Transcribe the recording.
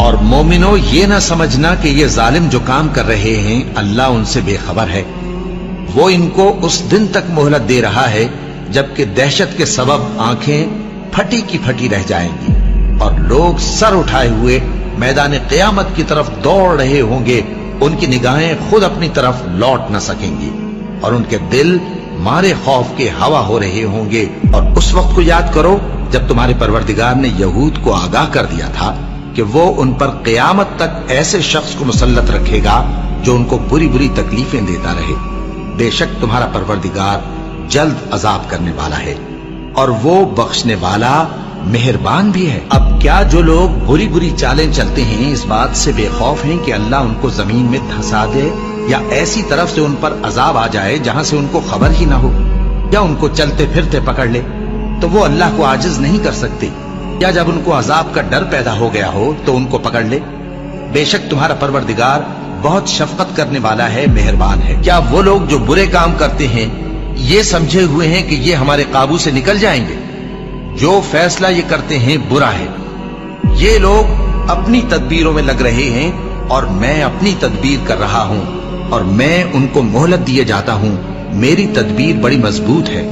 اور مومنو یہ نہ سمجھنا کہ یہ ظالم جو کام کر رہے ہیں اللہ ان سے بے خبر ہے، وہ ان کو اس دن تک مہلت دے رہا ہے جبکہ دہشت کے سبب آنکھیں پھٹی کی پھٹی رہ جائیں گی اور لوگ سر اٹھائے ہوئے میدان قیامت کی طرف دوڑ رہے ہوں گے، ان کی نگاہیں خود اپنی طرف لوٹ نہ سکیں گی اور ان کے دل مارے خوف کے ہوا ہو رہے ہوں گے۔ اور اس وقت کو یاد کرو جب تمہارے پروردگار نے یہود کو آگاہ کر دیا تھا کہ وہ ان پر قیامت تک ایسے شخص کو مسلط رکھے گا جو ان کو بری بری تکلیفیں دیتا رہے۔ بے شک تمہارا پروردگار جلد عذاب کرنے والا ہے اور وہ بخشنے والا مہربان بھی ہے۔ اب کیا جو لوگ بری بری چالیں چلتے ہیں اس بات سے بے خوف ہیں کہ اللہ ان کو زمین میں دھسا دے یا ایسی طرف سے ان پر عذاب آ جائے جہاں سے ان کو خبر ہی نہ ہو، یا ان کو چلتے پھرتے پکڑ لے تو وہ اللہ کو عاجز نہیں کر سکتے، یا جب ان کو عذاب کا ڈر پیدا ہو گیا ہو تو ان کو پکڑ لے؟ بے شک تمہارا پروردگار بہت شفقت کرنے والا ہے، مہربان ہے۔ کیا وہ لوگ جو برے کام کرتے ہیں یہ سمجھے ہوئے ہیں کہ یہ ہمارے قابو سے نکل جائیں گے؟ جو فیصلہ یہ کرتے ہیں برا ہے۔ یہ لوگ اپنی تدبیروں میں لگ رہے ہیں اور میں اپنی تدبیر کر رہا ہوں، اور میں ان کو مہلت دیے جاتا ہوں، میری تدبیر بڑی مضبوط ہے۔